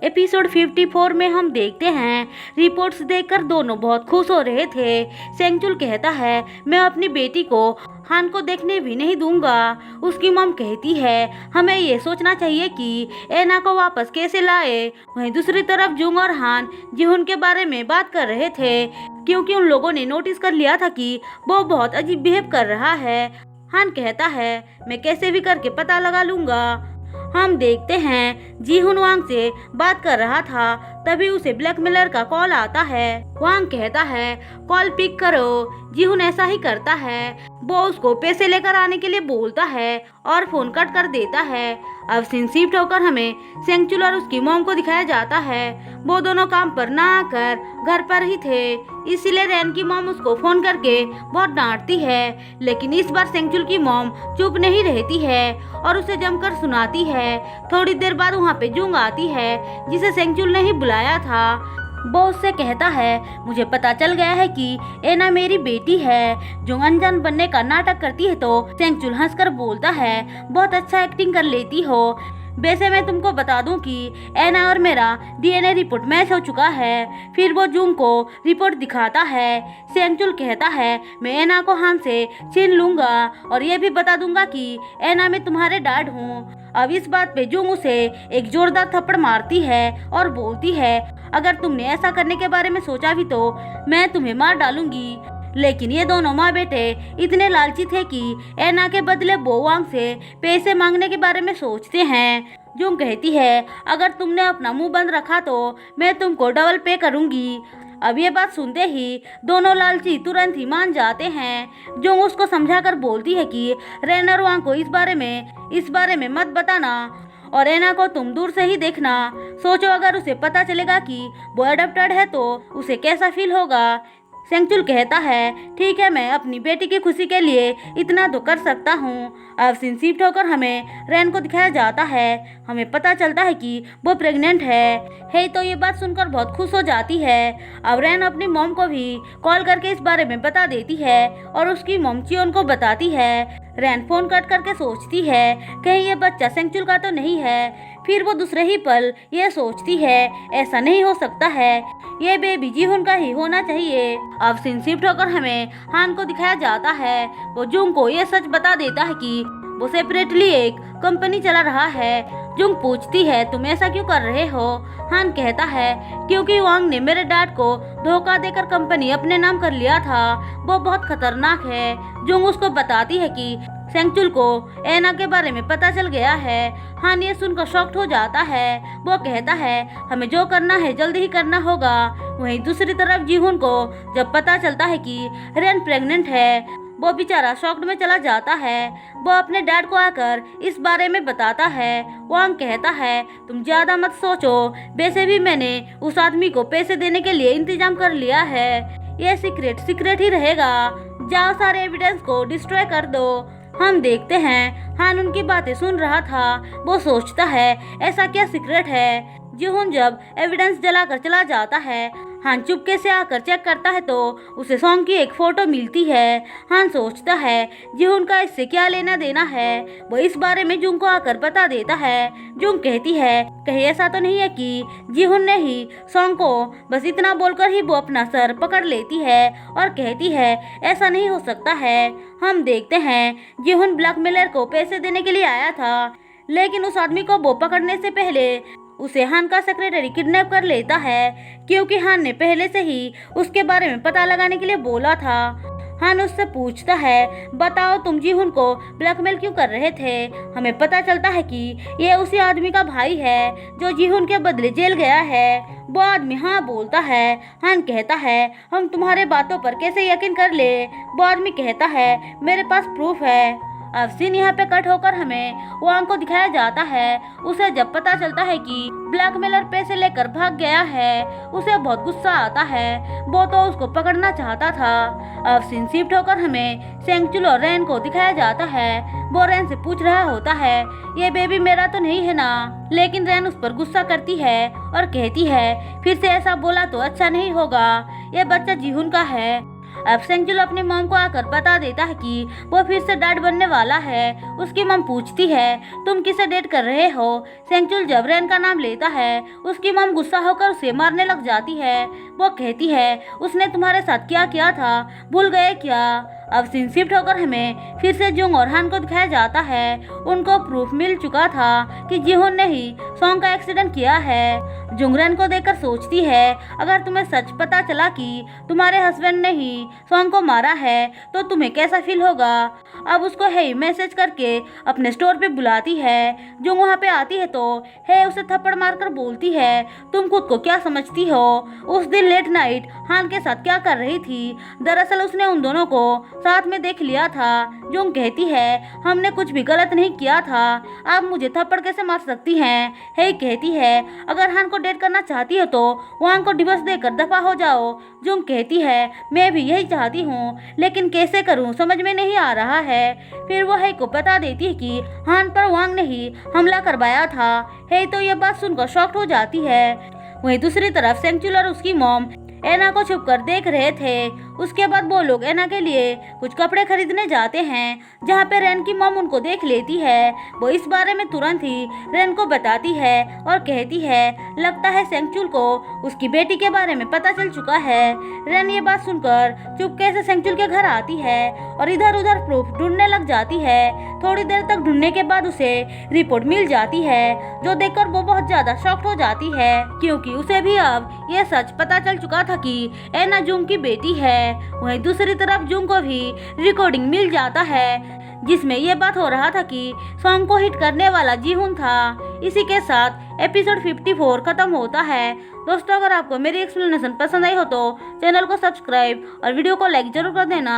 Episode 54 में हम देखते हैं रिपोर्ट्स देखकर दोनों बहुत खुश हो रहे थे। सेंगचुल कहता है मैं अपनी बेटी को हान को देखने भी नहीं दूंगा। उसकी मॉम कहती है हमें ये सोचना चाहिए कि एना को वापस कैसे लाए। वहीं दूसरी तरफ जुंग और हान जिहुन के बारे में बात कर रहे थे क्योंकि उन लोगों ने नोटिस कर लिया था कि वो बहुत अजीब बिहेव कर रहा है। हान कहता है मैं कैसे भी करके पता लगा लूंगा। हम देखते हैं जीहुन वांग से बात कर रहा था, तभी उसे ब्लैकमेलर का कॉल आता है। वांग कहता है कॉल पिक करो। जीहुन ऐसा ही करता है। वो उसको पैसे लेकर आने के लिए बोलता है और फोन कट कर देता है। अब सीन शिफ्ट होकर हमें सेंगचुल और उसकी मॉम को दिखाया जाता है। वो दोनों काम पर ना आकर घर पर ही थे, इसीलिए रैन की मॉम उसको फोन करके बहुत डांटती है। लेकिन इस बार सेंगचुल की मॉम चुप नहीं रहती है और उसे जमकर सुनाती है। थोड़ी देर बाद वहाँ पे जुंग आती है जिसे सेंगचुल ने ही बुलाया था। वो उससे कहता है मुझे पता चल गया है कि एना मेरी बेटी है। जुंग अनजान बनने का नाटक करती है तो सेंगचुल हंसकर बोलता है बहुत अच्छा एक्टिंग कर लेती हो। वैसे मैं तुमको बता दूं कि एना और मेरा डीएनए रिपोर्ट मैच हो चुका है। फिर वो जुंग को रिपोर्ट दिखाता है। सेंगचुल कहता है मैं एना को हान से छीन लूंगा और ये भी बता दूंगा कि एना मैं तुम्हारे डैड हूँ। अब इस बात पे जुंग उसे एक जोरदार थप्पड़ मारती है और बोलती है अगर तुमने ऐसा करने के बारे में सोचा भी तो मैं तुम्हें मार डालूंगी। लेकिन ये दोनों माँ बेटे इतने लालची थे कि एना के बदले वो वांग से पैसे मांगने के बारे में सोचते हैं। जुंग कहती है अगर तुमने अपना मुंह बंद रखा तो मैं तुमको डबल पे करूंगी। अब ये बात सुनते ही दोनों लालची तुरंत ही मान जाते हैं। जुंग उसको समझाकर बोलती है कि रैन और वांग को इस बारे में मत बताना और एना को तुम दूर से ही देखना। सोचो अगर उसे पता चलेगा कि वो अडॉप्टेड है तो उसे कैसा फील होगा। सेंगचुल कहता है ठीक है मैं अपनी बेटी की खुशी के लिए इतना तो कर सकता हूँ। अब सीन शिफ्ट होकर हमें रैन को दिखाया जाता है। हमें पता चलता है कि वो प्रेग्नेंट है तो ये बात सुनकर बहुत खुश हो जाती है। अब रैन अपनी मॉम को भी कॉल करके इस बारे में बता देती है और उसकी मॉम चियोन को बताती है। रैन फोन कट करके सोचती है कहीं ये बच्चा सेंगचुल का तो नहीं है। फिर वो दूसरे ही पल ये सोचती है ऐसा नहीं हो सकता है, ये बेबी जीहुन का ही होना चाहिए। अब सीन शिफ्ट होकर हमें हान को दिखाया जाता है। वो जुंग को ये सच बता देता है कि वो सेपरेटली एक कंपनी चला रहा है। जुंग पूछती है तुम ऐसा क्यों कर रहे हो। हान कहता है क्योंकि वांग ने मेरे डैड को धोखा देकर कंपनी अपने नाम कर लिया था, वो बहुत खतरनाक है। जुंग उसको बताती है कि सेंगचुल को एना के बारे में पता चल गया है। हान ये सुनकर शॉक्ड हो जाता है। वो कहता है हमें जो करना है जल्दी ही करना होगा। वहीं दूसरी तरफ जीहुन को जब पता चलता है कि रैन प्रेग्नेंट है वो बेचारा शॉक्ड में चला जाता है। वो अपने डैड को आकर इस बारे में बताता है। वांग कहता है तुम ज्यादा मत सोचो, वैसे भी मैंने उस आदमी को पैसे देने के लिए इंतजाम कर लिया है। ये सीक्रेट ही रहेगा। जाओ सारे एविडेंस को डिस्ट्रॉय कर दो। हम देखते हैं हान उनकी बातें सुन रहा था। वो सोचता है ऐसा क्या सीक्रेट है। जीहुन जब एविडेंस जलाकर चला जाता है हान चुपके से आकर चेक करता है तो उसे सॉन्ग की एक फोटो मिलती है। हान सोचता है जीहुन का इससे क्या लेना देना है। वो इस बारे में जुंग को आकर बता देता है। जुंग कहती है कहीं ऐसा तो नहीं है कि जीहुन ने ही सॉन्ग को बस इतना बोलकर ही वो अपना सर पकड़ लेती है और कहती है ऐसा नहीं हो सकता है। हम देखते हैं जीहुन ब्लैकमेलर को पैसे देने के लिए आया था, लेकिन उस आदमी को वो पकड़ने से पहले उसे हान का सेक्रेटरी किडनैप कर लेता है क्योंकि हान ने पहले से ही उसके बारे में पता लगाने के लिए बोला था। हान उससे पूछता है बताओ तुम जीहुन को ब्लैकमेल क्यों कर रहे थे। हमें पता चलता है कि ये उसी आदमी का भाई है जो जीहुन के बदले जेल गया है। वो आदमी हाँ बोलता है। हान कहता है हम तुम्हारे बातों पर कैसे यकीन कर ले। वो आदमी कहता है मेरे पास प्रूफ है। अब सीन यहाँ पे कट होकर हमें वांग को दिखाया जाता है। उसे जब पता चलता है कि ब्लैकमेलर पैसे लेकर भाग गया है उसे बहुत गुस्सा आता है। वो तो उसको पकड़ना चाहता था। अब सीन शिफ्ट होकर हमें सेंगचुल और रैन को दिखाया जाता है। वो रैन से पूछ रहा होता है ये बेबी मेरा तो नहीं है ना, लेकिन रैन उस पर गुस्सा करती है और कहती है फिर से ऐसा बोला तो अच्छा नहीं होगा, ये बच्चा जीहुन का है। अब सेंगचुल अपनी मॉम को आकर बता देता है कि वो फिर से डैड बनने वाला है। उसकी मॉम पूछती है तुम किसे डेट कर रहे हो। सेंगचुल जब रेन का नाम लेता है उसकी मॉम गुस्सा होकर उसे मारने लग जाती है। वो कहती है उसने तुम्हारे साथ क्या किया था, भूल गए क्या। अब सीन शिफ्ट होकर हमें फिर से जुंग और हान को दिखाया जाता है। उनको प्रूफ मिल चुका था कि जिहोन ने ही सॉन्ग का एक्सीडेंट किया है। जुंग रेन को देखकर सोचती है अगर तुम्हें सच पता चला कि तुम्हारे हस्बैंड ने ही सॉन्ग को मारा है तो तुम्हें कैसा फील होगा। अब उसको हे मैसेज करके अपने स्टोर पे बुलाती है। जुंग वहाँ पे आती है तो हे उसे थप्पड़ मारकर बोलती है तुम खुद को क्या समझती हो। उस दिन लेट नाइट हान के साथ क्या कर रही थी। दरअसल उसने उन दोनों को साथ में देख लिया था। जुंग कहती है हमने कुछ भी गलत नहीं किया था, आप मुझे थप्पड़ कैसे मार सकती हैं। हे कहती है अगर हान को डेट करना चाहती हो तो वांग को डिवोर्स देकर दफा हो जाओ। जुंग कहती है मैं भी यही चाहती हूँ लेकिन कैसे करूँ समझ में नहीं आ रहा है। फिर वो हे को बता देती है कि हान पर वांग ने ही हमला करवाया था। हे तो ये बात सुनकर शॉक्ड हो जाती है। वहीं दूसरी तरफ सेंगचुल और उसकी मॉम एना को छुपकर देख रहे थे। उसके बाद वो लोग एना के लिए कुछ कपड़े खरीदने जाते हैं जहाँ पे रेन की मॉम उनको देख लेती है। वो इस बारे में तुरंत ही रेन को बताती है और कहती है लगता है सेंगचुल को उसकी बेटी के बारे में पता चल चुका है। रेन ये बात सुनकर चुपके से सेंगचुल के घर आती है और इधर उधर प्रूफ ढूंढने लग जाती है। थोड़ी देर तक ढूंढने के बाद उसे रिपोर्ट मिल जाती है जो देखकर वो बहुत ज्यादा शॉक्ड हो जाती है क्योंकि उसे भी अब ये सच पता चल चुका था कि एना जुंग की बेटी है। वहीं दूसरी तरफ जुंग को भी रिकॉर्डिंग मिल जाता है जिसमें ये बात हो रहा था कि सॉन्ग को हिट करने वाला जीहुन था। इसी के साथ एपिसोड 54 खत्म होता है। दोस्तों अगर आपको मेरी एक्सप्लेनेशन पसंद आई हो तो चैनल को सब्सक्राइब और वीडियो को लाइक जरूर कर देना।